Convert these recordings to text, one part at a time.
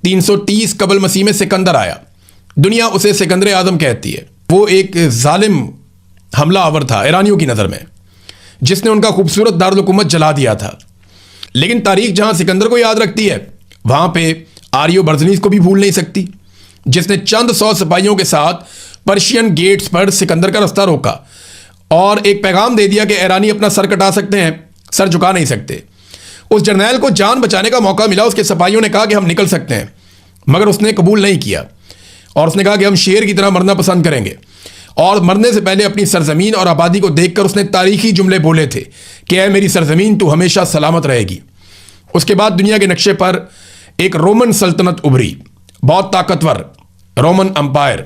330 कबल मसीह में सिकंदर आया। दुनिया उसे सिकंदर आजम कहती है। वो एक जालिम हमला आवर था ईरानियों की नज़र में, जिसने उनका खूबसूरत दारुल हुकूमत जला दिया था। लेकिन तारीख जहां सिकंदर को याद रखती है, वहां पे आर्यो बर्जनीस को भी भूल नहीं सकती, जिसने चंद 100 सिपाहियों के साथ पर्शियन गेट्स पर सिकंदर का रास्ता रोका और एक पैगाम दे दिया कि ईरानी अपना सर कटा सकते हैं, सर झुका नहीं सकते। उस जर्नैल को जान बचाने का मौका मिला। उसके सिपाहियों ने कहा कि हम निकल सकते हैं, मगर उसने कबूल नहीं किया और उसने कहा कि हम शेर की तरह मरना पसंद करेंगे। और मरने से पहले अपनी सरजमीन और आबादी को देखकर उसने तारीखी जुमले बोले थे कि ऐ मेरी सरजमीन, तू हमेशा सलामत रहेगी। उसके बाद दुनिया के नक्शे पर एक रोमन सल्तनत उभरी, बहुत ताकतवर रोमन अंपायर,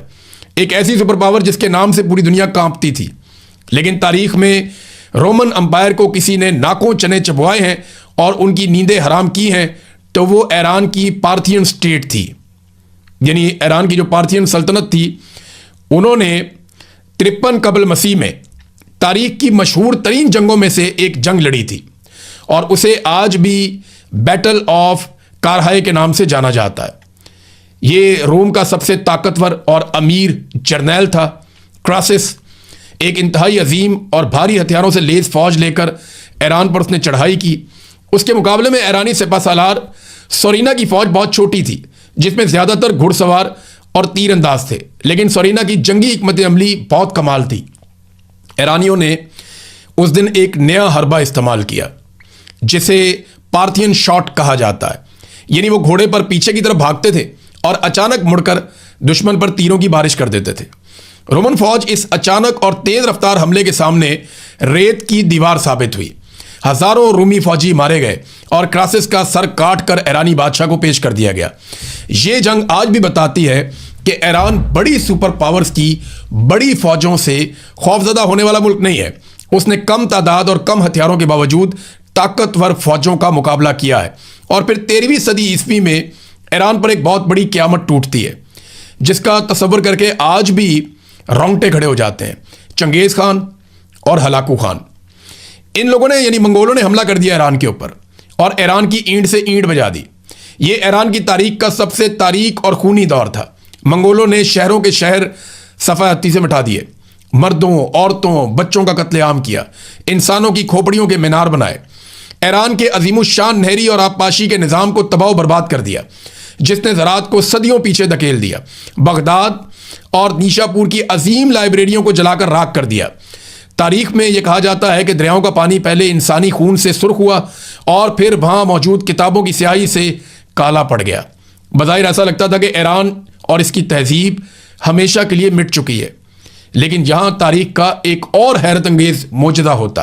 एक ऐसी सुपर पावर जिसके नाम से पूरी दुनिया कांपती थी। लेकिन तारीख में रोमन अंपायर को किसी ने नाकों चने चबवाए हैं और उनकी नींदें हराम की हैं, तो वो ईरान की पार्थियन स्टेट थी। यानी ईरान की जो पार्थियन सल्तनत थी, उन्होंने 53 कबल मसीह में तारीख की मशहूर तरीन जंगों में से एक जंग लड़ी थी और उसे आज भी बैटल ऑफ कारहाय के नाम से जाना जाता है। ये रोम का सबसे ताकतवर और अमीर जर्नैल था। क्रासिस एक इंतहाई अजीम और भारी हथियारों से लेस फौज लेकर ईरान पर उसने चढ़ाई की। उसके मुकाबले में ईरानी सिपाहसालार सोरीना की फौज बहुत छोटी थी, जिसमें ज़्यादातर घुड़सवार और तीरंदाज थे। लेकिन सोरीना की जंगी हिकमत अमली बहुत कमाल थी। ईरानियों ने उस दिन एक नया हरबा इस्तेमाल किया, जिसे पार्थियन शॉट कहा जाता है। यानी वो घोड़े पर पीछे की तरफ भागते थे और अचानक मुड़कर दुश्मन पर तीरों की बारिश कर देते थे। रोमन फौज इस अचानक और तेज रफ्तार हमले के सामने रेत की दीवार साबित हुई। हजारों रूमी फौजी मारे गए और क्रासिस का सर काट कर ईरानी बादशाह को पेश कर दिया गया। ये जंग आज भी बताती है कि ईरान बड़ी सुपर पावर्स की बड़ी फौजों से खौफजदा होने वाला मुल्क नहीं है। उसने कम तादाद और कम हथियारों के बावजूद ताकतवर फौजों का मुकाबला किया है। और फिर 13वीं सदी ईस्वी में ईरान पर एक बहुत बड़ी क़यामत टूटती है, जिसका तसव्वुर करके आज भी रोंगटे खड़े हो जाते हैं। चंगेज़ खान और हलाकू खान, इन लोगों ने यानी मंगोलों ने हमला कर दिया ईरान के ऊपर और ईरान की ईंट से ईंट बजा दी। ये ईरान की तारीख का सबसे तारीख और खूनी दौर था। मंगोलों ने शहरों के शहर सफ़ाहत्ती से मिटा दिए, मर्दों, औरतों, बच्चों का कत्लेआम किया, इंसानों की खोपड़ियों के मीनार बनाए। ईरान के अजीमुशान नहरी और आबपाशी के निज़ाम को तबाह बर्बाद कर दिया, जिसने ज़राअत को सदियों पीछे धकेल दिया। बगदाद और नीशापुर की अजीम लाइब्रेरियों को जलाकर राख कर दिया। तारीख में यह कहा जाता है कि दरियाओं का पानी पहले इंसानी खून से सुर्ख हुआ और फिर वहाँ मौजूद किताबों की स्याही से काला पड़ गया। बज़ाहिर ऐसा लगता था कि ईरान और इसकी तहजीब हमेशा के लिए मिट चुकी है, लेकिन यहाँ तारीख का एक और हैरत अंगेज़ मोजज़ा होता है।